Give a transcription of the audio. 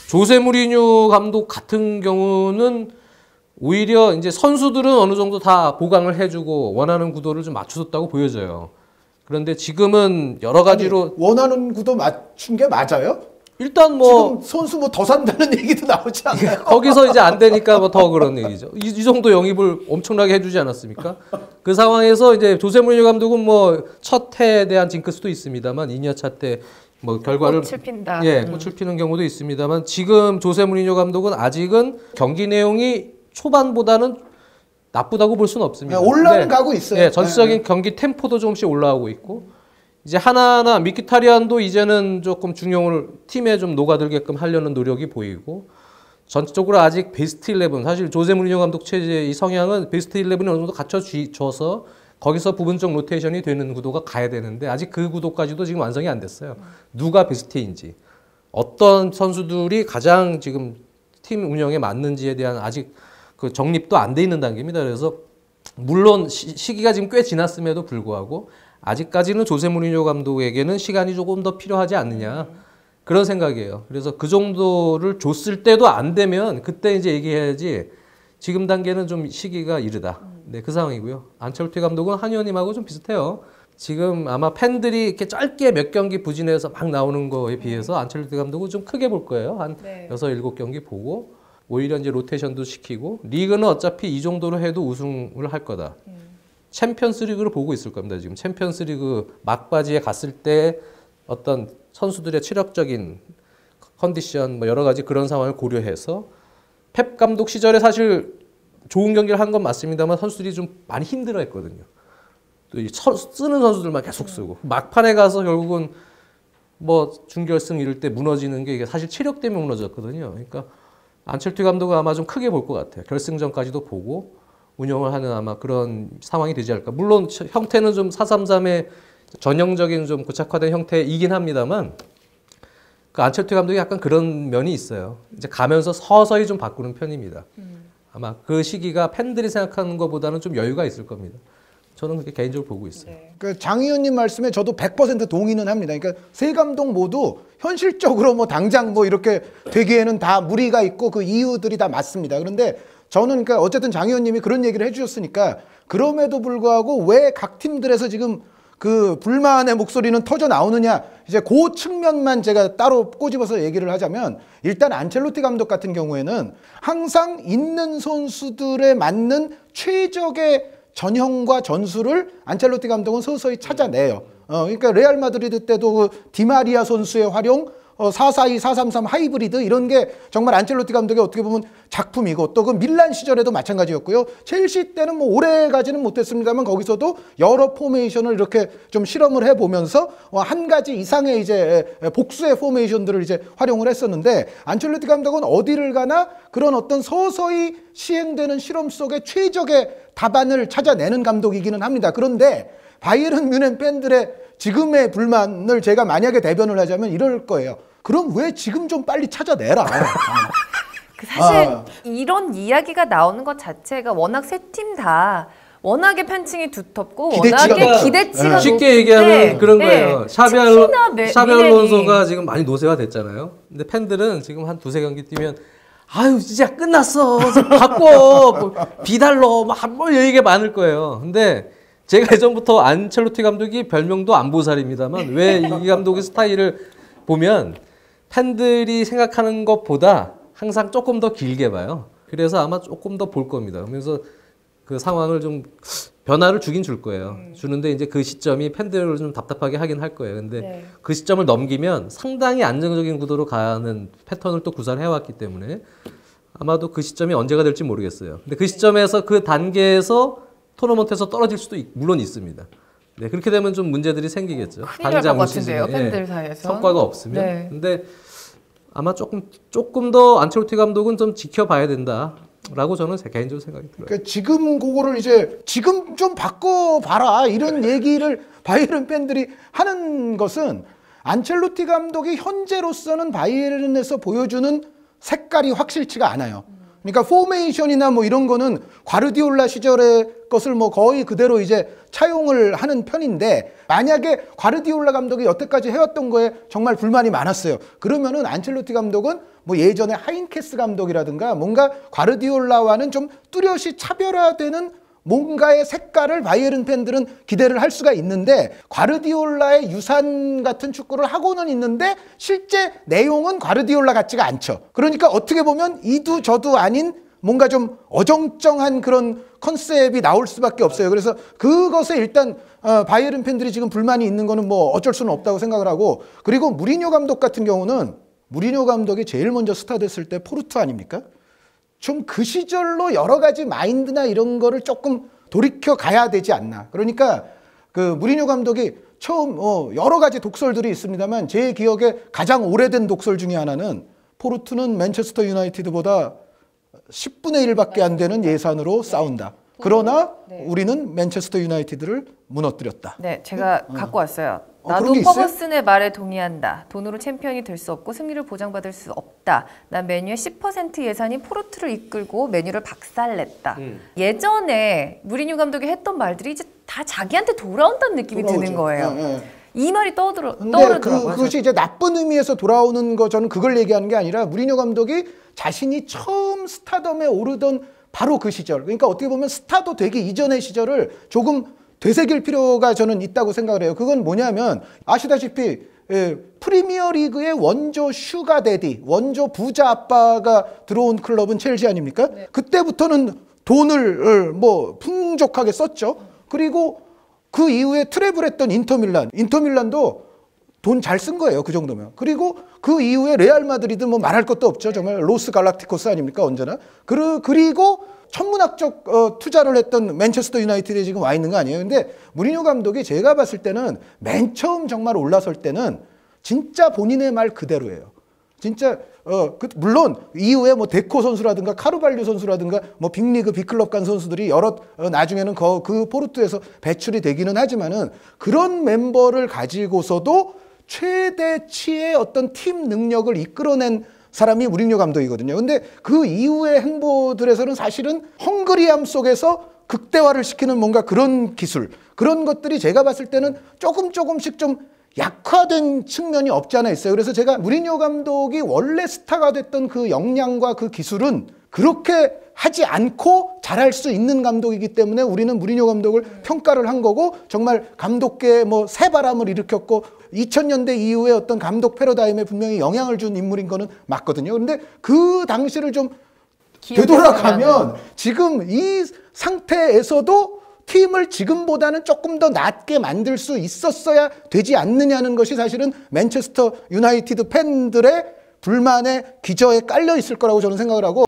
조세 무리뉴 감독 같은 경우는 오히려 이제 선수들은 어느 정도 다 보강을 해주고 원하는 구도를 좀 맞춰줬다고 보여져요. 그런데 지금은 여러 가지로 아니, 원하는 구도 맞춘 게 맞아요? 일단 뭐 지금 선수 뭐 더 산다는 얘기도 나오지 않아요? 거기서 이제 안 되니까 뭐 더 그런 얘기죠. 이 정도 영입을 엄청나게 해주지 않았습니까? 그 상황에서 이제 조세 무리뉴 감독은 뭐 첫 해에 대한 징크스도 있습니다만 2년차 때 뭐 결과를 꽃을 핀다. 꽃을 피는 경우도 있습니다만 지금 조세 무리뉴 감독은 아직은 경기 내용이 초반보다는 나쁘다고 볼 수는 없습니다. 올라는 가고 있어요. 예, 전체적인 경기 템포도 조금씩 올라가고 있고 이제 하나하나 미키타리안도 이제는 조금 중용을 팀에 좀 녹아들게끔 하려는 노력이 보이고 전체적으로 아직 베스트 11 사실 조세 무리뉴 감독 체제의 이 성향은 베스트 11이 어느 정도 갖춰져서 거기서 부분적 로테이션이 되는 구도가 가야 되는데 아직 그 구도까지도 지금 완성이 안 됐어요. 누가 베스트인지 어떤 선수들이 가장 지금 팀 운영에 맞는지에 대한 아직 그 정립도 안 돼 있는 단계입니다. 그래서 물론 시기가 지금 꽤 지났음에도 불구하고 아직까지는 조세 무리뉴 감독에게는 시간이 조금 더 필요하지 않느냐 그런 생각이에요. 그래서 그 정도를 줬을 때도 안 되면 그때 이제 얘기해야지 지금 단계는 좀 시기가 이르다. 네, 그 상황이고요. 안첼로티 감독은 한 의원님하고 좀 비슷해요. 지금 아마 팬들이 이렇게 짧게 몇 경기 부진해서 막 나오는 거에 비해서 안첼로티 감독은 좀 크게 볼 거예요. 한 6, 7경기 보고 오히려 이제 로테이션도 시키고 리그는 어차피 이 정도로 해도 우승을 할 거다. 챔피언스 리그를 보고 있을 겁니다. 지금 챔피언스 리그 막바지에 갔을 때 어떤 선수들의 체력적인 컨디션 뭐 여러 가지 그런 상황을 고려해서 펩 감독 시절에 사실 좋은 경기를 한 건 맞습니다만 선수들이 좀 많이 힘들어했거든요. 또 쓰는 선수들만 계속 쓰고 막판에 가서 결국은 뭐 준결승 이럴 때 무너지는 게 이게 사실 체력 때문에 무너졌거든요. 그러니까 안첼로티 감독은 아마 좀 크게 볼 것 같아요. 결승전까지도 보고 운영을 하는 아마 그런 상황이 되지 않을까. 물론 형태는 좀 4-3-3의 전형적인 좀 고착화된 형태이긴 합니다만 그 안첼로티 감독이 약간 그런 면이 있어요. 이제 가면서 서서히 좀 바꾸는 편입니다. 아마 그 시기가 팬들이 생각하는 것보다는 좀 여유가 있을 겁니다. 저는 그렇게 개인적으로 보고 있어요. 그 장 의원님 말씀에 저도 100% 동의는 합니다. 그러니까 세 감독 모두 현실적으로 뭐 당장 뭐 이렇게 되기에는 다 무리가 있고 그 이유들이 다 맞습니다. 그런데 저는 그러니까 어쨌든 장 의원님이 그런 얘기를 해주셨으니까 그럼에도 불구하고 왜 각 팀들에서 지금 그 불만의 목소리는 터져 나오느냐 이제 그 측면만 제가 따로 꼬집어서 얘기를 하자면 일단 안첼로티 감독 같은 경우에는 항상 있는 선수들에 맞는 최적의 전형과 전술을 안첼로티 감독은 서서히 찾아내요. 그러니까 레알 마드리드 때도 그 디마리아 선수의 활용 4-4-2, 4-3-3 하이브리드 이런 게 정말 안첼로티 감독의 어떻게 보면 작품이고 또 그 밀란 시절에도 마찬가지였고요. 첼시 때는 뭐 오래 가지는 못했습니다만 거기서도 여러 포메이션을 이렇게 좀 실험을 해보면서 한 가지 이상의 이제 복수의 포메이션들을 이제 활용을 했었는데 안첼로티 감독은 어디를 가나 그런 어떤 서서히 시행되는 실험 속에 최적의 답안을 찾아내는 감독이기는 합니다. 그런데 바이에른 뮌헨 팬들의 지금의 불만을 제가 만약에 대변을 하자면 이럴 거예요. 그럼 왜 지금 좀 빨리 찾아내라. 사실 이런 이야기가 나오는 것 자체가 워낙 세 팀 다 워낙에 팬층이 두텁고 워낙에 기대치가 높은데 쉽게 얘기하면 그런 거예요. 샤비 알론소가 지금 많이 노쇠화 됐잖아요. 근데 팬들은 지금 한 2-3경기 뛰면 아유 진짜 끝났어. 바꿔. 뭐, 비달러 뭐 얘기가 많을 거예요. 근데 제가 예전부터 안첼로티 감독이 별명도 안보살입니다만 왜 이 감독의 스타일을 보면 팬들이 생각하는 것보다 항상 조금 더 길게 봐요. 그래서 아마 조금 더 볼 겁니다. 그래서 그 상황을 좀 변화를 주긴 줄 거예요. 주는데 이제 그 시점이 팬들을 좀 답답하게 하긴 할 거예요. 근데 그 시점을 넘기면 상당히 안정적인 구도로 가는 패턴을 또 구사를 해왔기 때문에 아마도 그 시점이 언제가 될지 모르겠어요. 근데 그 시점에서 그 단계에서 토너먼트에서 떨어질 수도 물론 있습니다. 네, 그렇게 되면 좀 문제들이 생기겠죠. 당장 올 시즌에 팬들 사이에서 성과가 없으면. 네. 근데 아마 조금 더 안첼로티 감독은 좀 지켜봐야 된다라고 저는 제 개인적으로 생각이 들어요. 그러니까 지금 그거를 이제 지금 좀 바꿔봐라 이런 얘기를 바이에른 팬들이 하는 것은 안첼로티 감독이 현재로서는 바이에른에서 보여주는 색깔이 확실치가 않아요. 그러니까 포메이션이나 뭐 이런 거는 과르디올라 시절의 것을 뭐 거의 그대로 이제 차용을 하는 편인데, 만약에 과르디올라 감독이 여태까지 해왔던 거에 정말 불만이 많았어요. 그러면은 안첼로티 감독은 뭐 예전에 하인케스 감독이라든가 뭔가 과르디올라와는 좀 뚜렷이 차별화되는 뭔가의 색깔을 바이에른 팬들은 기대를 할 수가 있는데, 과르디올라의 유산 같은 축구를 하고는 있는데 실제 내용은 과르디올라 같지가 않죠. 그러니까 어떻게 보면 이도 저도 아닌 뭔가 좀 어정쩡한 그런 컨셉이 나올 수밖에 없어요. 그래서 그것에 일단 바이에른 팬들이 지금 불만이 있는 거는 뭐 어쩔 수는 없다고 생각을 하고, 그리고 무리뉴 감독 같은 경우는, 무리뉴 감독이 제일 먼저 스타 됐을 때 포르투 아닙니까? 좀 그 시절로 여러 가지 마인드나 이런 거를 조금 돌이켜 가야 되지 않나. 그러니까 그 무리뉴 감독이 처음 여러 가지 독설들이 있습니다만, 제 기억에 가장 오래된 독설 중에 하나는 포르투는 맨체스터 유나이티드보다 10분의 1밖에 안 되는 예산으로 싸운다. 그러나 우리는 맨체스터 유나이티드를 무너뜨렸다. 네, 제가 갖고 왔어요. 그런 나도 게 있어요? 퍼거슨의 말에 동의한다. 돈으로 챔피언이 될 수 없고 승리를 보장받을 수 없다. 난 메뉴의 10% 예산이 포르투를 이끌고 메뉴를 박살냈다. 예전에 무리뉴 감독이 했던 말들이 이제 다 자기한테 돌아온다는 느낌이 돌아오죠. 드는 거예요. 이 말이 근데 떠오르더라고요. 그것이 이제 나쁜 의미에서 돌아오는 거, 저는 그걸 얘기하는 게 아니라 무리뉴 감독이 자신이 처음 스타덤에 오르던 바로 그 시절, 그러니까 어떻게 보면 스타도 되기 이전의 시절을 조금 되새길 필요가 저는 있다고 생각을 해요. 그건 뭐냐면, 아시다시피 프리미어 리그의 원조 슈가 데디, 원조 부자 아빠가 들어온 클럽은 첼시 아닙니까? 네. 그때부터는 돈을 뭐 풍족하게 썼죠. 그리고 그 이후에 트래블했던 인터밀란도 돈 잘 쓴 거예요. 그 정도면. 그리고 그 이후에 레알 마드리드 뭐 말할 것도 없죠. 정말 로스 갈락티코스 아닙니까? 언제나. 그리고 천문학적 투자를 했던 맨체스터 유나이티드에 지금 와 있는 거 아니에요. 근데 무리뉴 감독이 제가 봤을 때는 맨 처음 정말 올라설 때는 진짜 본인의 말 그대로예요. 진짜 물론 이후에 뭐 데코 선수라든가 카르발류 선수라든가 뭐 빅리그 빅클럽 간 선수들이 여러 나중에는 그 포르투에서 배출이 되기는 하지만은, 그런 멤버를 가지고서도 최대치의 어떤 팀 능력을 이끌어낸 사람이 무리뉴 감독이거든요. 근데 그 이후의 행보들에서는 사실은 헝그리함 속에서 극대화를 시키는 뭔가 그런 기술, 그런 것들이 제가 봤을 때는 조금씩 좀 약화된 측면이 없지 않아 있어요. 그래서 제가 무리뉴 감독이 원래 스타가 됐던 그 역량과 그 기술은 그렇게 하지 않고 잘할 수 있는 감독이기 때문에 우리는 무리뉴 감독을 평가를 한 거고, 정말 감독계에 뭐 새바람을 일으켰고 2000년대 이후에 어떤 감독 패러다임에 분명히 영향을 준 인물인 거는 맞거든요. 그런데 그 당시를 좀 되돌아가면 지금 이 상태에서도 팀을 지금보다는 조금 더 낮게 만들 수 있었어야 되지 않느냐는 것이 사실은 맨체스터 유나이티드 팬들의 불만의 기저에 깔려 있을 거라고 저는 생각을 하고,